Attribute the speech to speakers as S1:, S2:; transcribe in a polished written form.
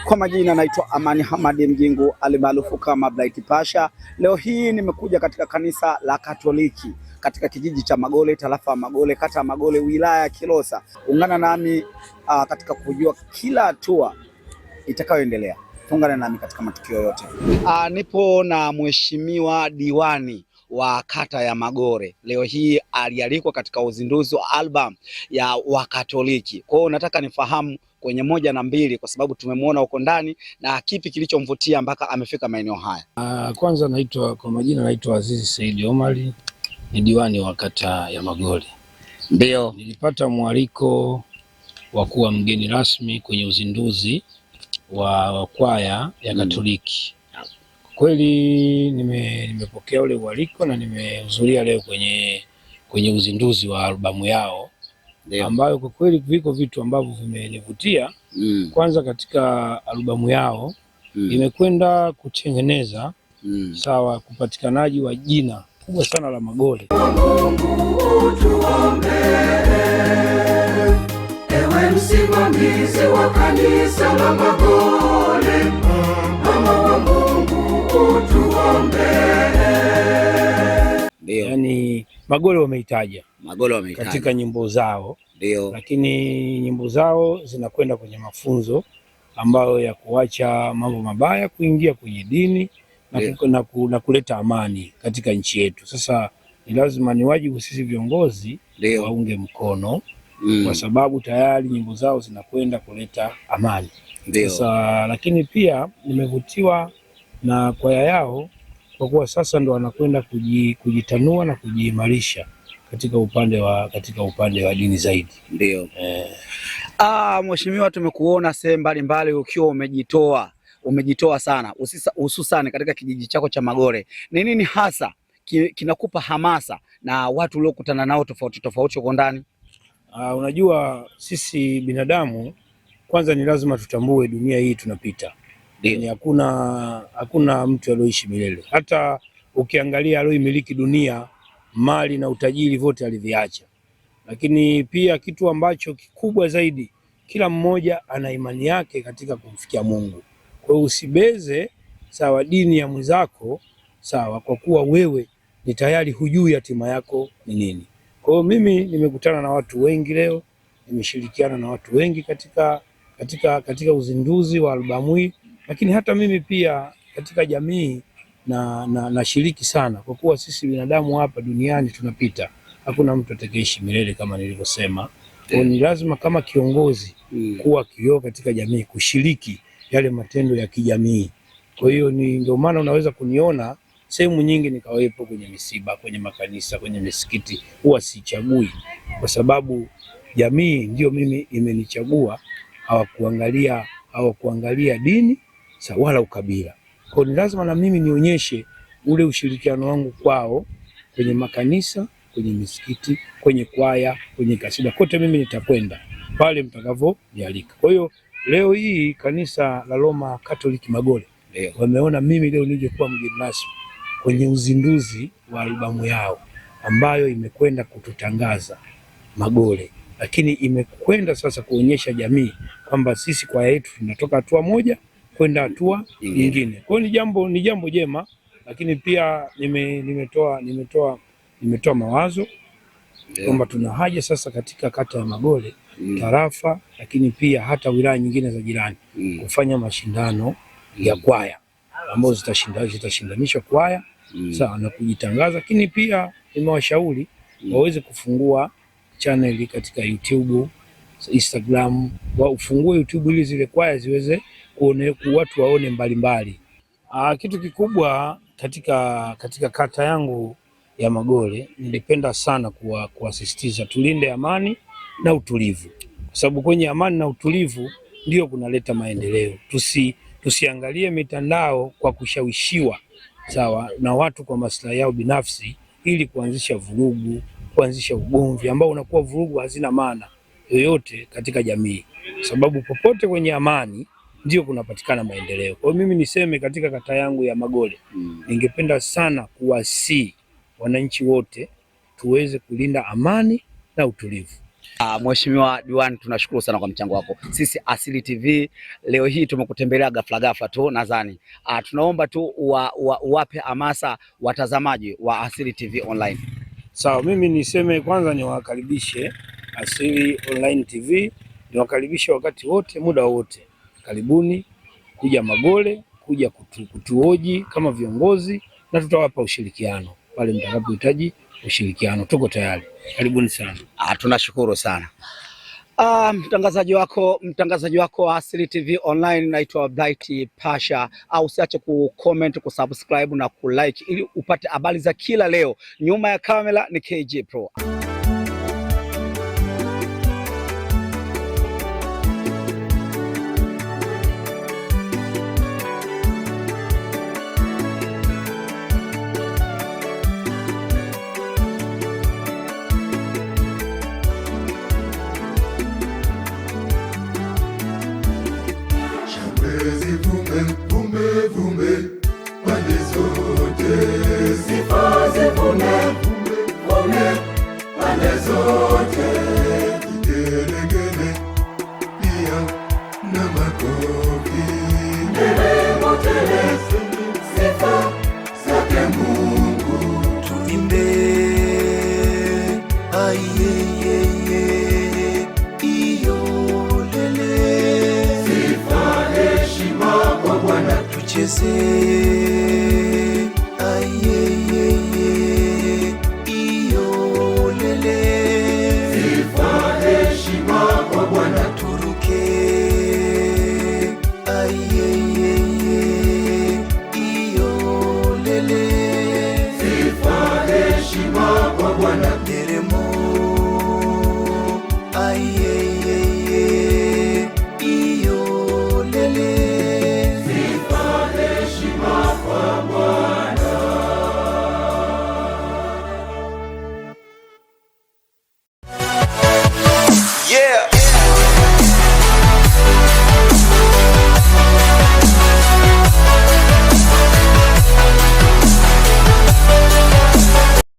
S1: Kwa majina naitwa Amani Hamadi Mjingu alimaarufu kama Bright Pasha. Leo hii nimekuja katika kanisa la Katoliki katika kijiji cha Magole, tarafa ya Magole, kata ya Magole, wilaya ya Kilosa. Ungana nami katika kujua kila hatua itakayoendelea. Ungana nami katika matukio yote. Nipo na mheshimiwa diwani wa kata ya Magole. Leo hii alialikwa katika uzinduzi wa album ya Wakatoliki. Kwa hiyo nataka nifahamu kwenye 1 na 2 kwa sababu tumemwona huko ndani, na kipi kilichomvutia mpaka amefika maeneo haya.
S2: Kwanza kwa majina naitwa Azizi Saidi Omari, ni diwani wa kata ya Magole.
S1: Ndio
S2: nilipata mwaliko wa kuwa mgeni rasmi kwenye uzinduzi wa kwaya ya Katoliki. Kweli nimepokea ule mwaliko na nimehudhuria leo kwenye uzinduzi wa albamu yao. Ambayo kwa kweli viko vitu ambavyo vimenivutia. Kwanza katika albamu yao imekwenda kutengeneza sawa kupatikanaji wa jina kubwa sana la Magole.
S3: Mungu utuombee, ewe msimamizi wa kanisa la Magole. Mama wa Mungu utuombee.
S2: Yani Magole wameitaja katika nyimbo zao.
S1: Ndio.
S2: Lakini nyimbo zao zinakwenda kwenye mafunzo ambayo ya kuacha mambo mabaya, kuingia kwenye dini na kuleta amani katika nchi yetu. Sasa ni lazima, ni wajibu sisi viongozi waunge mkono kwa sababu tayari nyimbo zao zinakwenda kuleta amani. Sasa lakini pia nimevutiwa na kwaya yao kwa kuwa sasa ndo wanakwenda kujitanua na kujiimarisha katika upande wa dini zaidi.
S1: Ndio. Mheshimiwa, tumekuona sehemu mbalimbali ukiwa umejitoa sana, hususan katika kijiji chako cha Magole. Ni nini hasa kinakupa hamasa na watu uliokutana nao tofauti huko ndani?
S2: Unajua sisi binadamu kwanza ni lazima tutambue dunia hii tunapita. Ni hakuna mtu aliyoishi milele. Hata ukiangalia aliyoimiliki dunia, mali na utajiri vote aliviacha. Lakini pia kitu ambacho kikubwa zaidi, kila mmoja ana imani yake katika kumfikia Mungu. Kwa hiyo usibeze sawa dini ya mwenzako sawa kwa kuwa wewe ni tayari hujui hatima yako ni nini. Kwa hiyo mimi nimekutana na watu wengi leo, nimeshirikiana na watu wengi katika uzinduzi wa albamu hii, lakini hata mimi pia katika jamii na shiriki sana kwa kuwa sisi binadamu hapa duniani tunapita. Hakuna mtu atakayeishi milele kama nilivyosema. Kwa ni lazima kama kiongozi kuwa kioo katika jamii, kushiriki yale matendo ya kijamii. Kwa hiyo ndio maana unaweza kuniona sehemu nyingi nikawepo kwenye misiba, kwenye makanisa, kwenye misikiti. Huwa sichagui kwa sababu jamii ndio mimi imenichagua. Hawakuangalia dini wala ukabila. Kwa ni lazima na mimi nionyeshe ule ushirikiano wangu kwao kwenye makanisa, kwenye misikiti, kwenye kwaya, kwenye kasida, kote mimi nitakwenda pale mtakavyonialika. Kwa hiyo leo hii kanisa la Roma Catholic Magole wameona mimi leo nije kuwa mgeni rasmi kwenye uzinduzi wa albamu yao ambayo imekwenda kututangaza Magole, lakini imekwenda sasa kuonyesha jamii kwamba sisi kwaya yetu tunatoka hatua moja kwenda hatua nyingine. Kwa hiyo ni jambo jema, lakini pia nimetoa mawazo kwamba tuna haja sasa katika kata ya Magole tarafa, lakini pia hata wilaya nyingine za jirani kufanya mashindano ya kwaya ambazo zitashindanishwa kwaya sawa na kujitangaza. Lakini pia nimewashauri waweze kufungua channel katika YouTube, Instagram, ufungue YouTube ili zile kwaya ziweze watu waone mbalimbali. Kitu kikubwa katika kata yangu ya Magole, nilipenda sana kuasisitiza tulinde amani na utulivu, kwa sababu kwenye amani na utulivu ndio kunaleta maendeleo. Tusiangalie mitandao kwa kushawishiwa sawa na watu kwa maslahi yao binafsi, ili kuanzisha vurugu, kuanzisha ugomvi ambao unakuwa vurugu hazina maana yoyote katika jamii, sababu popote kwenye amani ndio kunapatikana maendeleo. Kwa hiyo mimi niseme katika kata yangu ya Magole ningependa sana kuwasihi wananchi wote tuweze kulinda amani na utulivu.
S1: Mheshimiwa Diwani, tunashukuru sana kwa mchango wako. Sisi Asili TV leo hii tumekutembelea ghafla tu nadhani. Tunaomba tu uwape hamasa watazamaji wa Asili TV Online.
S2: Sawa, mimi niseme kwanza niwakaribishe Asili Online TV, niwakaribishe wakati wote, muda wote. Karibuni kuja Magole, kuja kutuoji kama viongozi, na tutawapa ushirikiano pale mtakapohitaji ushirikiano. Tuko tayari. Karibuni sana.
S1: Tunashukuru sana. Mtangazaji wako wa Asili TV Online naitwa Bright Pasha. Usiache kucomment, kusubscribe na kulike ili upate habari za kila leo. Nyuma ya kamera ni KJ Pro.
S3: Vume pande zote, sifa zivume pande zote, kigelegele pia na makofi, nderemo tele, sifa zake Mungu, tuimbe ayeyeye iyo lele, sifa heshima kwa Bwana tucheze.